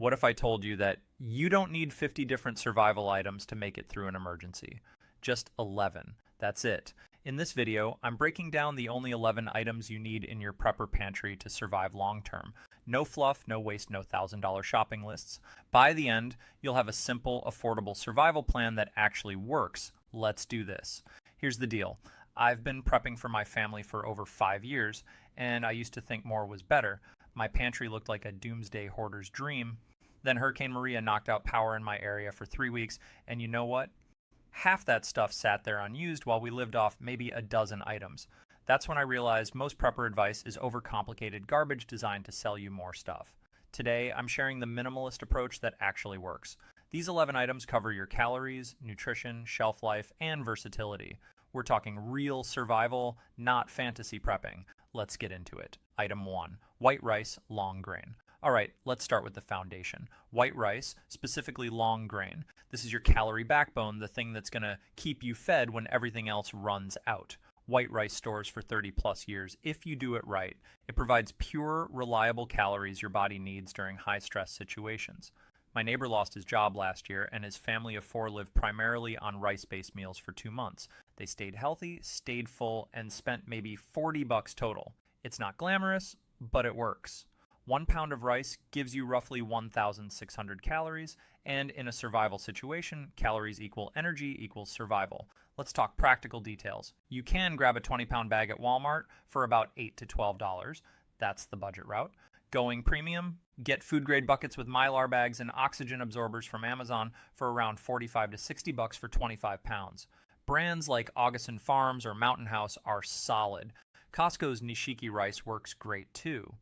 What if I told you that you don't need 50 different survival items to make it through an emergency? Just 11. That's it. In this video, I'm breaking down the only 11 items you need in your prepper pantry to survive long term. No fluff, no waste, no $1,000 shopping lists. By the end, you'll have a simple, affordable survival plan that actually works. Let's do this. Here's the deal. I've been prepping for my family for over 5 years, and I used to think more was better. My pantry looked like a doomsday hoarder's dream. Then Hurricane Maria knocked out power in my area for 3 weeks, and you know what? Half that stuff sat there unused while we lived off maybe a dozen items. That's when I realized most prepper advice is overcomplicated garbage designed to sell you more stuff. Today, I'm sharing the minimalist approach that actually works. These 11 items cover your calories, nutrition, shelf life, and versatility. We're talking real survival, not fantasy prepping. Let's get into it. Item 1. White rice, long grain. All right, let's start with the foundation. White rice, specifically long grain. This is your calorie backbone, the thing that's going to keep you fed when everything else runs out. White rice stores for 30 plus years if you do it right. It provides pure, reliable calories your body needs during high-stress situations. My neighbor lost his job last year, and his family of 4 lived primarily on rice-based meals for 2 months. They stayed healthy, stayed full, and spent maybe $40 total. It's not glamorous, but it works. 1 pound of rice gives you roughly 1,600 calories, and in a survival situation, calories equal energy equals survival. Let's talk practical details. You can grab a 20-pound bag at Walmart for about $8 to $12. That's the budget route. Going premium, get food-grade buckets with Mylar bags and oxygen absorbers from Amazon for around $45 to $60 for 25 pounds. Brands like Augustin Farms or Mountain House are solid. Costco's Nishiki rice works great too.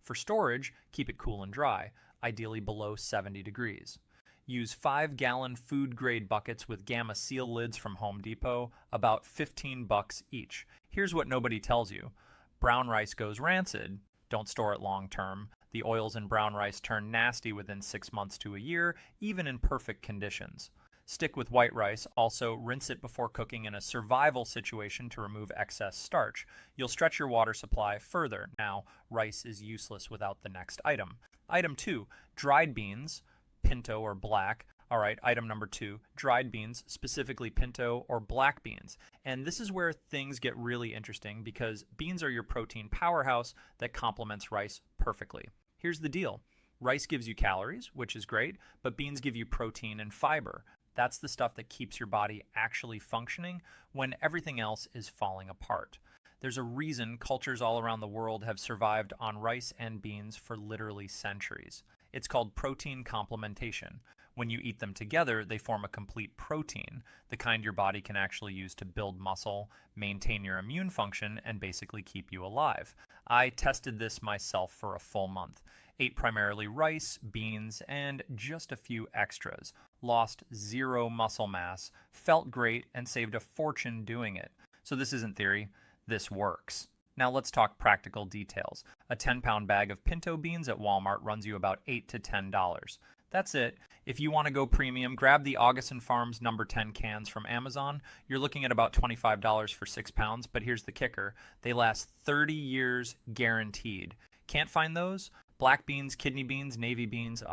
For storage, keep it cool and dry, ideally below 70 degrees. Use 5-gallon food-grade buckets with Gamma Seal lids from Home Depot, about $15 each. Here's what nobody tells you. Brown rice goes rancid. Don't store it long term. The oils in brown rice turn nasty within 6 months to a year, even in perfect conditions. Stick with white rice. Also, rinse it before cooking in a survival situation to remove excess starch. You'll stretch your water supply further. Now, rice is useless without the next item. Item 2, dried beans, pinto or black. All right, item number 2, dried beans, specifically pinto or black beans. And this is where things get really interesting because beans are your protein powerhouse that complements rice perfectly. Here's the deal. Rice gives you calories, which is great, but beans give you protein and fiber. That's the stuff that keeps your body actually functioning when everything else is falling apart. There's a reason cultures all around the world have survived on rice and beans for literally centuries. It's called protein complementation. When you eat them together, they form a complete protein, the kind your body can actually use to build muscle, maintain your immune function, and basically keep you alive. I tested this myself for a full month. Ate primarily rice, beans, and just a few extras. Lost 0 muscle mass, felt great, and saved a fortune doing it. So this isn't theory, this works. Now let's talk practical details. A 10-pound bag of pinto beans at Walmart runs you about $8 to $10. That's it. If you want to go premium, grab the Augustin Farms number 10 cans from Amazon. You're looking at about $25 for 6 pounds, but here's the kicker. They last 30 years guaranteed. Can't find those? Black beans, kidney beans, navy beans,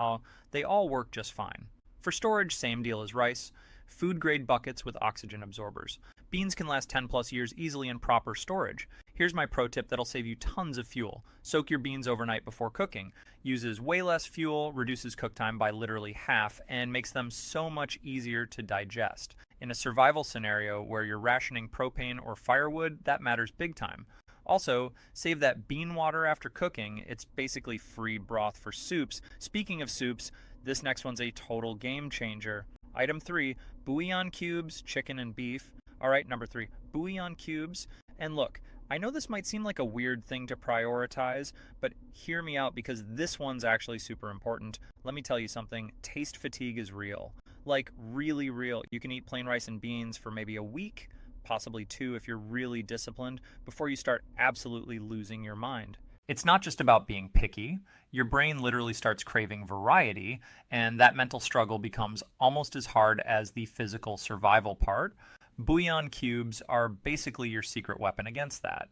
they all work just fine. For storage, same deal as rice. Food-grade buckets with oxygen absorbers. Beans can last 10 plus years easily in proper storage. Here's my pro tip that'll save you tons of fuel. Soak your beans overnight before cooking. Uses way less fuel, reduces cook time by literally half, and makes them so much easier to digest. In a survival scenario where you're rationing propane or firewood, that matters big time. Also, save that bean water after cooking. It's basically free broth for soups. Speaking of soups, this next one's a total game changer. Item 3, bouillon cubes, chicken and beef. All right, number 3, bouillon cubes. And look, I know this might seem like a weird thing to prioritize, but hear me out because this one's actually super important. Let me tell you something, taste fatigue is real. Like really real. You can eat plain rice and beans for maybe a week, possibly 2 if you're really disciplined, before you start absolutely losing your mind. It's not just about being picky. Your brain literally starts craving variety, and that mental struggle becomes almost as hard as the physical survival part. Bouillon cubes are basically your secret weapon against that.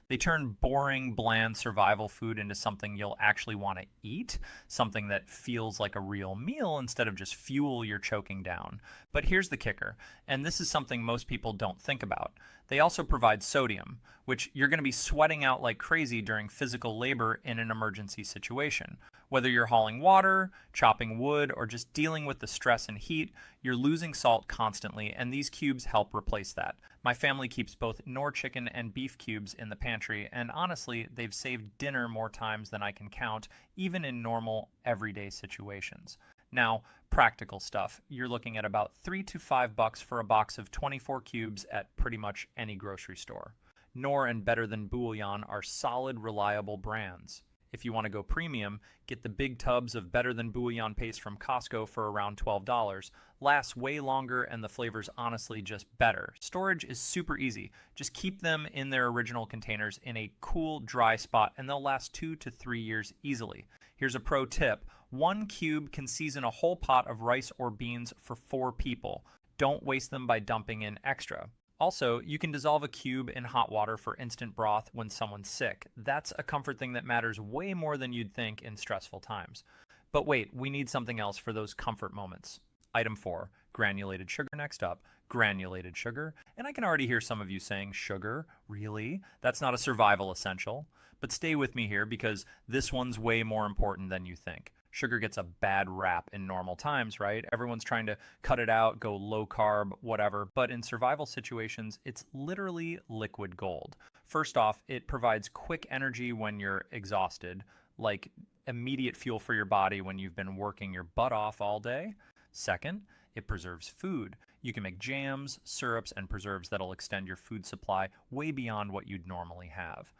They turn boring, bland survival food into something you'll actually want to eat, something that feels like a real meal instead of just fuel you're choking down. But here's the kicker, and this is something most people don't think about. They also provide sodium, which you're going to be sweating out like crazy during physical labor in an emergency situation. Whether you're hauling water, chopping wood, or just dealing with the stress and heat, you're losing salt constantly, and these cubes help replace that. My family keeps both Knorr chicken and beef cubes in the pantry, and honestly, they've saved dinner more times than I can count, even in normal, everyday situations. Now, practical stuff. You're looking at about $3 to $5 for a box of 24 cubes at pretty much any grocery store. Knorr and Better Than Bouillon are solid, reliable brands. If you want to go premium, get the big tubs of Better Than Bouillon paste from Costco for around $12. Lasts way longer and the flavor's honestly just better. Storage is super easy. Just keep them in their original containers in a cool, dry spot and they'll last 2 to 3 years easily. Here's a pro tip. 1 cube can season a whole pot of rice or beans for 4 people. Don't waste them by dumping in extra. Also, you can dissolve a cube in hot water for instant broth when someone's sick. That's a comfort thing that matters way more than you'd think in stressful times. But wait, we need something else for those comfort moments. Item 4, granulated sugar next up. Granulated sugar. And I can already hear some of you saying, sugar? Really? That's not a survival essential. But stay with me here because this one's way more important than you think. Sugar gets a bad rap in normal times, right? Everyone's trying to cut it out, go low carb, whatever. But in survival situations, it's literally liquid gold. First off, it provides quick energy when you're exhausted, like immediate fuel for your body when you've been working your butt off all day. Second, it preserves food. You can make jams, syrups, and preserves that'll extend your food supply way beyond what you'd normally have.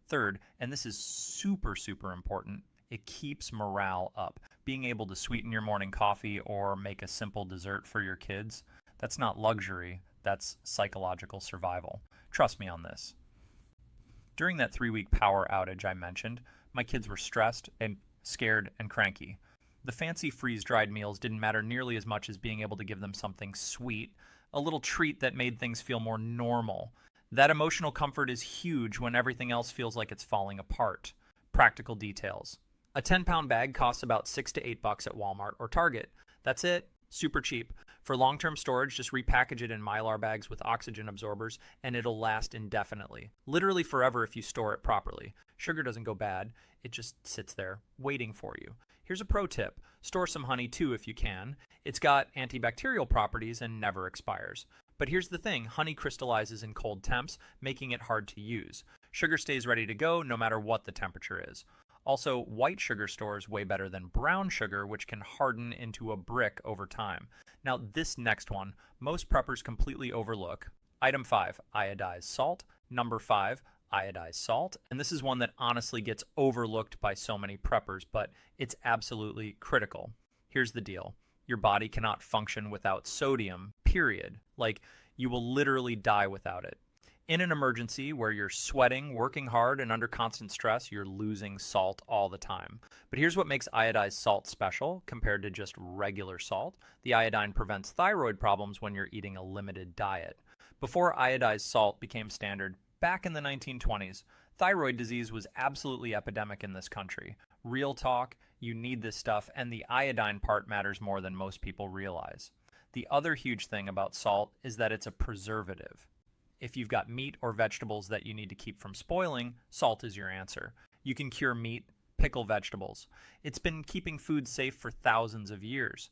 Third, and this is super, super important, it keeps morale up. Being able to sweeten your morning coffee or make a simple dessert for your kids, that's not luxury, that's psychological survival. Trust me on this. During that 3-week power outage I mentioned, my kids were stressed and scared and cranky. The fancy freeze-dried meals didn't matter nearly as much as being able to give them something sweet, a little treat that made things feel more normal. That emotional comfort is huge when everything else feels like it's falling apart. Practical details. A 10-pound bag costs about $6 to $8 at Walmart or Target. That's it. Super cheap. For long-term storage, just repackage it in Mylar bags with oxygen absorbers, and it'll last indefinitely. Literally forever if you store it properly. Sugar doesn't go bad. It just sits there, waiting for you. Here's a pro tip. Store some honey too if you can. It's got antibacterial properties and never expires. But here's the thing, honey crystallizes in cold temps, making it hard to use. Sugar stays ready to go no matter what the temperature is. Also, white sugar stores way better than brown sugar, which can harden into a brick over time. Now, this next one, most preppers completely overlook. Item 5, iodized salt. Number 5, iodized salt. And this is one that honestly gets overlooked by so many preppers, but it's absolutely critical. Here's the deal. Your body cannot function without sodium, period. Like, you will literally die without it. In an emergency where you're sweating, working hard, and under constant stress, you're losing salt all the time. But here's what makes iodized salt special compared to just regular salt. The iodine prevents thyroid problems when you're eating a limited diet. Before iodized salt became standard, back in the 1920s, thyroid disease was absolutely epidemic in this country. Real talk, you need this stuff, and the iodine part matters more than most people realize. The other huge thing about salt is that it's a preservative. If you've got meat or vegetables that you need to keep from spoiling, salt is your answer. You can cure meat, pickle vegetables. It's been keeping food safe for thousands of years.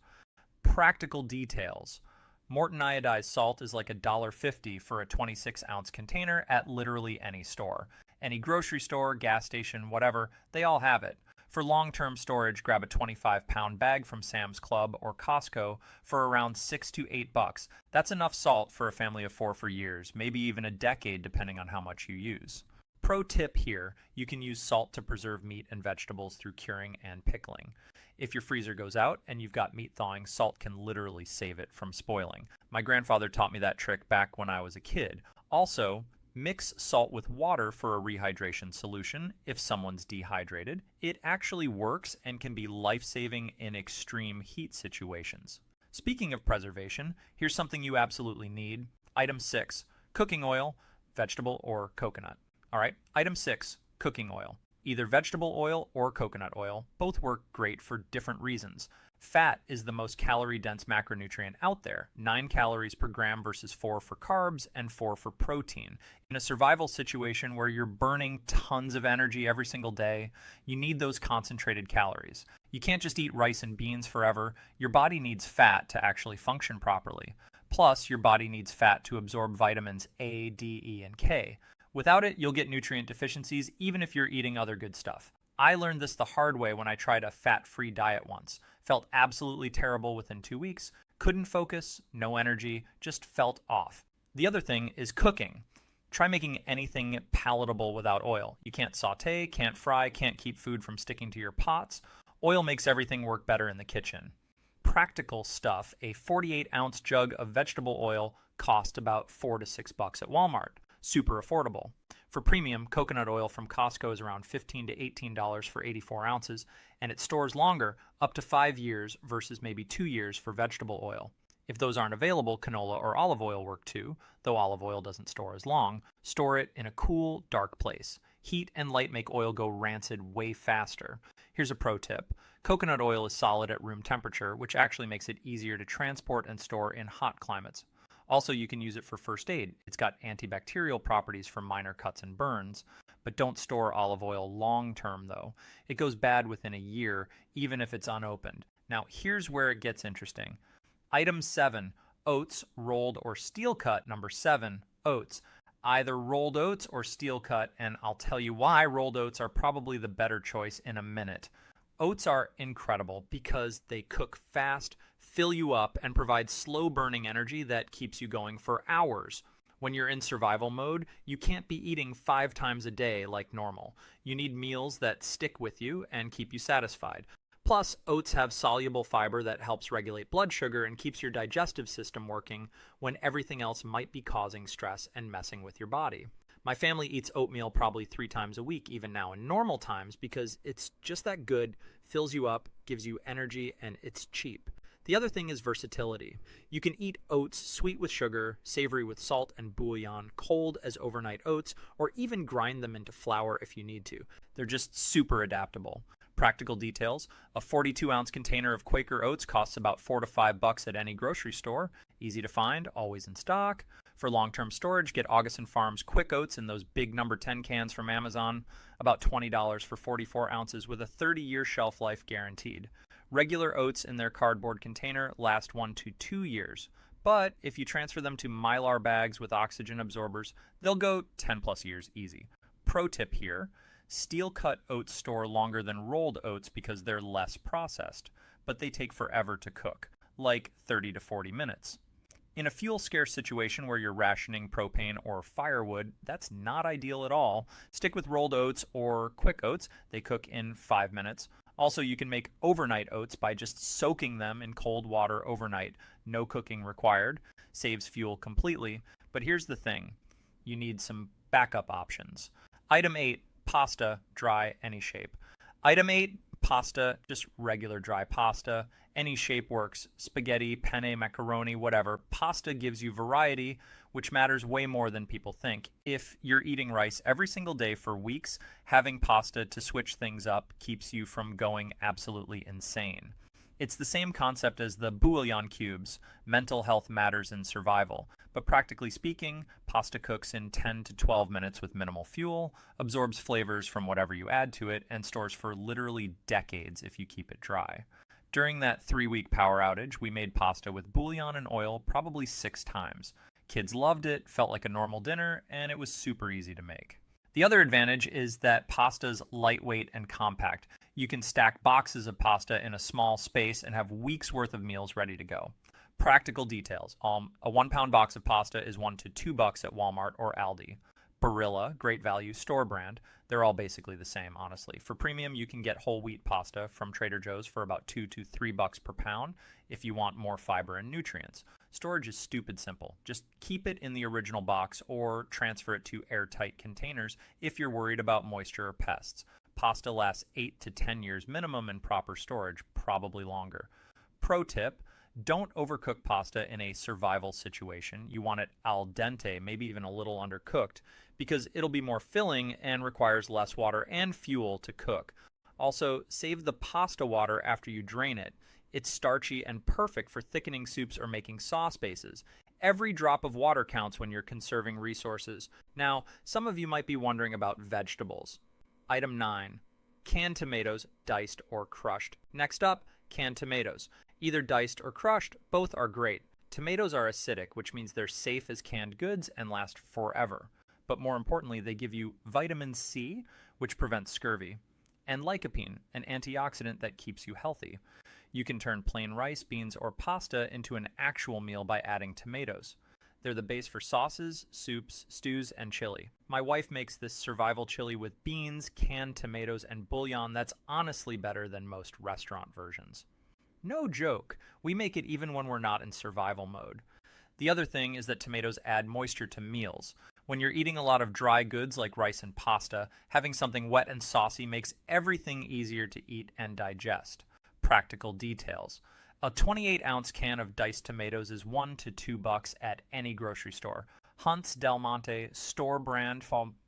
Practical details. Morton iodized salt is like $1.50 for a 26-ounce container at literally any store. Any grocery store, gas station, whatever, they all have it. For long-term storage, grab a 25-pound bag from Sam's Club or Costco for around $6 to $8. That's enough salt for a family of 4 for years, maybe even a decade depending on how much you use. Pro tip here, you can use salt to preserve meat and vegetables through curing and pickling. If your freezer goes out and you've got meat thawing, salt can literally save it from spoiling. My grandfather taught me that trick back when I was a kid. Also, mix salt with water for a rehydration solution if someone's dehydrated. It actually works and can be life-saving in extreme heat situations. Speaking of preservation, here's something you absolutely need. Item 6, cooking oil, vegetable or coconut. All right, item 6, cooking oil. Either vegetable oil or coconut oil. Both work great for different reasons. Fat is the most calorie-dense macronutrient out there, 9 calories per gram versus 4 for carbs and 4 for protein. In a survival situation where you're burning tons of energy every single day, you need those concentrated calories. You can't just eat rice and beans forever. Your body needs fat to actually function properly. Plus, your body needs fat to absorb vitamins A, D, E, and K. Without it, you'll get nutrient deficiencies even if you're eating other good stuff. I learned this the hard way when I tried a fat-free diet once. Felt absolutely terrible within 2 weeks, couldn't focus, no energy, just felt off. The other thing is cooking. Try making anything palatable without oil. You can't saute, can't fry, can't keep food from sticking to your pots. Oil makes everything work better in the kitchen. Practical stuff, a 48-ounce jug of vegetable oil costs about $4 to $6 at Walmart. Super affordable. For premium, coconut oil from Costco is around $15 to $18 for 84 ounces, and it stores longer, up to 5 years versus maybe 2 years for vegetable oil. If those aren't available, canola or olive oil work too, though olive oil doesn't store as long. Store it in a cool, dark place. Heat and light make oil go rancid way faster. Here's a pro tip. Coconut oil is solid at room temperature, which actually makes it easier to transport and store in hot climates. Also, you can use it for first aid. It's got antibacterial properties for minor cuts and burns, but don't store olive oil long term though. It goes bad within a year, even if it's unopened. Now, here's where it gets interesting. Item 7, oats, rolled or steel cut. Number 7, oats. Either rolled oats or steel cut, and I'll tell you why rolled oats are probably the better choice in a minute. Oats are incredible because they cook fast, fill you up, and provide slow burning energy that keeps you going for hours. When you're in survival mode, you can't be eating 5 times a day like normal. You need meals that stick with you and keep you satisfied. Plus, oats have soluble fiber that helps regulate blood sugar and keeps your digestive system working when everything else might be causing stress and messing with your body. My family eats oatmeal probably 3 times a week, even now in normal times, because it's just that good, fills you up, gives you energy, and it's cheap. The other thing is versatility. You can eat oats sweet with sugar, savory with salt and bouillon, cold as overnight oats, or even grind them into flour if you need to. They're just super adaptable. Practical details. A 42-ounce container of Quaker oats costs about $4 to $5 at any grocery store. Easy to find, always in stock. For long-term storage, get Augustin Farms Quick Oats in those big number 10 cans from Amazon. About $20 for 44 ounces with a 30-year shelf life guaranteed. Regular oats in their cardboard container last 1 to 2 years. But if you transfer them to Mylar bags with oxygen absorbers, they'll go 10 plus years easy. Pro tip here. Steel-cut oats store longer than rolled oats because they're less processed, but they take forever to cook, like 30 to 40 minutes. In a fuel-scarce situation where you're rationing propane or firewood, that's not ideal at all. Stick with rolled oats or quick oats. They cook in 5 minutes. Also, you can make overnight oats by just soaking them in cold water overnight. No cooking required. Saves fuel completely. But here's the thing. You need some backup options. Item 8, pasta, dry, any shape. Item 8, pasta, just regular dry pasta. Any shape works. Spaghetti, penne, macaroni, whatever. Pasta gives you variety, which matters way more than people think. If you're eating rice every single day for weeks, having pasta to switch things up keeps you from going absolutely insane. It's the same concept as the Bouillon cubes. Mental health matters in survival. But practically speaking, pasta cooks in 10 to 12 minutes with minimal fuel, absorbs flavors from whatever you add to it, and stores for literally decades if you keep it dry. During that 3-week power outage, we made pasta with bouillon and oil probably 6 times. Kids loved it, felt like a normal dinner, and it was super easy to make. The other advantage is that pasta's lightweight and compact. You can stack boxes of pasta in a small space and have weeks worth of meals ready to go. Practical details. A 1-pound box of pasta is $1 to $2 at Walmart or Aldi. Barilla, great value, store brand. They're all basically the same, honestly. For premium, you can get whole wheat pasta from Trader Joe's for about $2 to $3 per pound if you want more fiber and nutrients. Storage is stupid simple. Just keep it in the original box or transfer it to airtight containers if you're worried about moisture or pests. Pasta lasts 8 to 10 years minimum in proper storage, probably longer. Pro tip, Don't overcook pasta in a survival situation. You want it al dente, maybe even a little undercooked, because it'll be more filling and requires less water and fuel to cook. Also, save the pasta water after you drain it. It's starchy and perfect for thickening soups or making sauce bases. Every drop of water counts when you're conserving resources. Now, some of you might be wondering about vegetables. Item 9. Canned tomatoes, diced or crushed. Next up, canned tomatoes. Either diced or crushed, both are great. Tomatoes are acidic, which means they're safe as canned goods and last forever. But more importantly, they give you vitamin C, which prevents scurvy, and lycopene, an antioxidant that keeps you healthy. You can turn plain rice, beans, or pasta into an actual meal by adding tomatoes. They're the base for sauces, soups, stews, and chili. My wife makes this survival chili with beans, canned tomatoes, and bouillon that's honestly better than most restaurant versions. No joke, we make it even when we're not in survival mode. The other thing is that tomatoes add moisture to meals. When you're eating a lot of dry goods like rice and pasta, having something wet and saucy makes everything easier to eat and digest. Practical details. A 28-ounce can of diced tomatoes is $1 to $2 at any grocery store. Hunt's, Del Monte, store brand,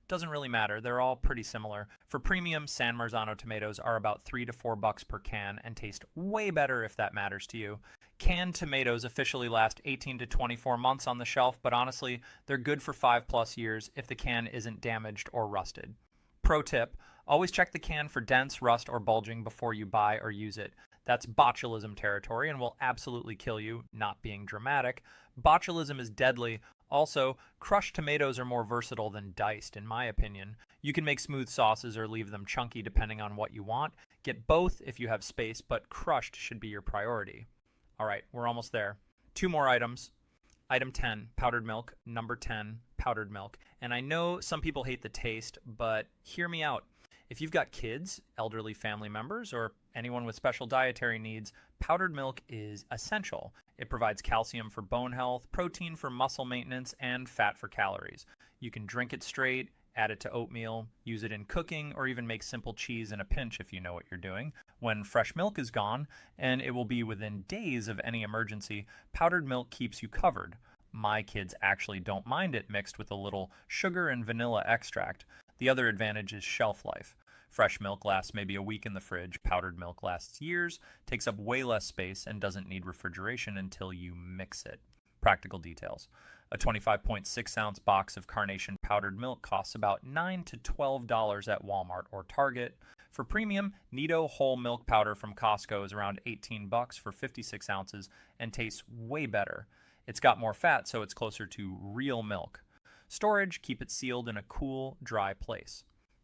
doesn't really matter. They're all pretty similar. For premium, San Marzano tomatoes are about $3 to $4 per can and taste way better if that matters to you. Canned tomatoes officially last 18 to 24 months on the shelf, but honestly, they're good for 5+ years if the can isn't damaged or rusted. Pro tip, always check the can for dents, rust, or bulging before you buy or use it. That's botulism territory and will absolutely kill you, not being dramatic. Botulism is deadly. Also, crushed tomatoes are more versatile than diced, in my opinion. You can make smooth sauces or leave them chunky depending on what you want. Get both if you have space, but crushed should be your priority. All right, we're almost there. 2 more items. Item 10, powdered milk. Number 10, powdered milk. And I know some people hate the taste, but hear me out. If you've got kids, elderly family members, or anyone with special dietary needs, powdered milk is essential. It provides calcium for bone health, protein for muscle maintenance, and fat for calories. You can drink it straight, add it to oatmeal, use it in cooking, or even make simple cheese in a pinch if you know what you're doing. When fresh milk is gone, and it will be within days of any emergency, powdered milk keeps you covered. My kids actually don't mind it mixed with a little sugar and vanilla extract. The other advantage is shelf life. Fresh milk lasts maybe a week in the fridge. Powdered milk lasts years, takes up way less space, and doesn't need refrigeration until you mix it. Practical details. A 25.6-ounce box of Carnation powdered milk costs about $9 to $12 at Walmart or Target. For premium, Nido whole milk powder from Costco is around $18 for 56 ounces and tastes way better. It's got more fat, so it's closer to real milk. Storage, keep it sealed in a cool, dry place.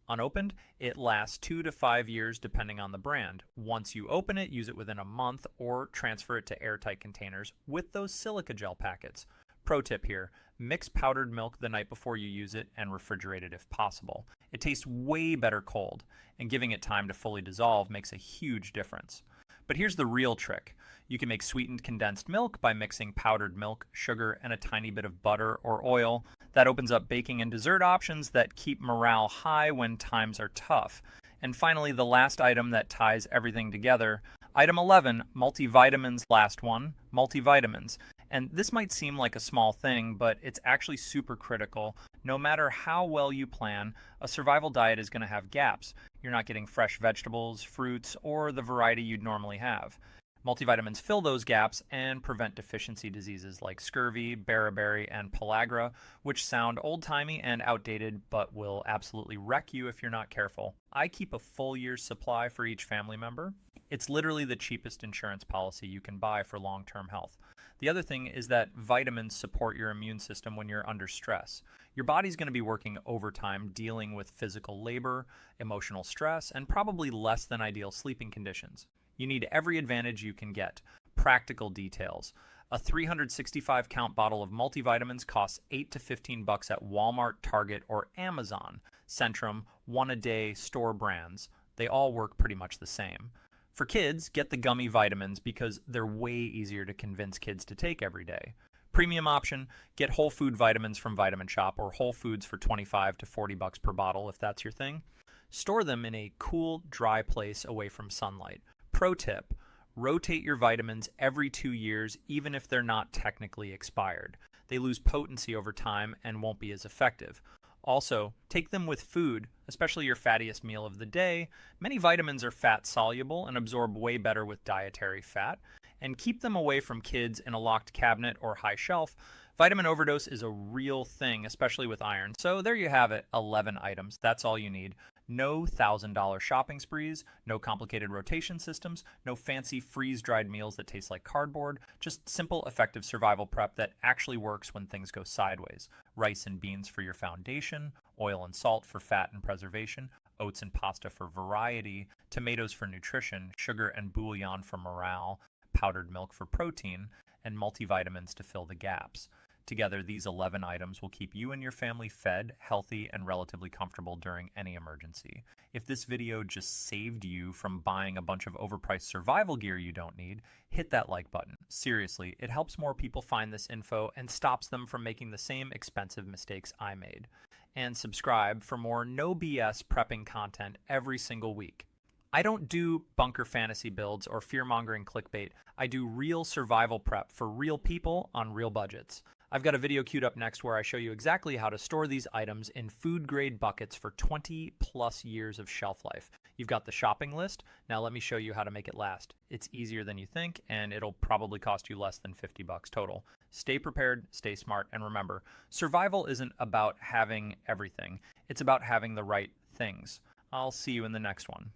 Unopened, it lasts 2 to 5 years depending on the brand. Once you open it, use it within a month or transfer it to airtight containers with those silica gel packets. Pro tip here, mix powdered milk the night before you use it and refrigerate it if possible. It tastes way better cold, and giving it time to fully dissolve makes a huge difference. But here's the real trick. You can make sweetened condensed milk by mixing powdered milk, sugar, and a tiny bit of butter or oil. That opens up baking and dessert options that keep morale high when times are tough. And finally, the last item that ties everything together. Item 11, multivitamins, last one, multivitamins. And this might seem like a small thing, but it's actually super critical. No matter how well you plan, a survival diet is going to have gaps. You're not getting fresh vegetables, fruits, or the variety you'd normally have. Multivitamins fill those gaps and prevent deficiency diseases like scurvy, beriberi, and pellagra, which sound old-timey and outdated, but will absolutely wreck you if you're not careful. I keep a full year's supply for each family member. It's literally the cheapest insurance policy you can buy for long-term health. The other thing is that vitamins support your immune system when you're under stress. Your body's going to be working overtime dealing with physical labor, emotional stress, and probably less than ideal sleeping conditions. You need every advantage you can get. Practical details. A 365 count bottle of multivitamins costs $8 to $15 at Walmart, Target, or Amazon. Centrum, One A Day, store brands. They all work pretty much the same. For kids, get the gummy vitamins because they're way easier to convince kids to take every day. Premium option, get whole food vitamins from Vitamin Shop or Whole Foods for $25 to $40 per bottle if that's your thing. Store them in a cool, dry place away from sunlight. Pro tip, Rotate your vitamins every 2 years, even if they're not technically expired. They lose potency over time and won't be as effective. Also, take them with food, especially your fattiest meal of the day. Many vitamins are fat soluble and absorb way better with dietary fat. And keep them away from kids in a locked cabinet or high shelf. Vitamin overdose is a real thing, especially with iron. So there you have it, 11 items. That's all you need. No $1,000 shopping sprees, no complicated rotation systems, no fancy freeze-dried meals that taste like cardboard, just simple, effective survival prep that actually works when things go sideways. Rice and beans for your foundation, oil and salt for fat and preservation, oats and pasta for variety, tomatoes for nutrition, sugar and bouillon for morale, powdered milk for protein, and multivitamins to fill the gaps. Together, these 11 items will keep you and your family fed, healthy, and relatively comfortable during any emergency. If this video just saved you from buying a bunch of overpriced survival gear you don't need, hit that like button. Seriously, it helps more people find this info and stops them from making the same expensive mistakes I made. And subscribe for more no BS prepping content every single week. I don't do bunker fantasy builds or fear-mongering clickbait. I do real survival prep for real people on real budgets. I've got a video queued up next where I show you exactly how to store these items in food-grade buckets for 20+ years of shelf life. You've got the shopping list. Now let me show you how to make it last. It's easier than you think, and it'll probably cost you less than $50 total. Stay prepared, stay smart, and remember, survival isn't about having everything. It's about having the right things. I'll see you in the next one.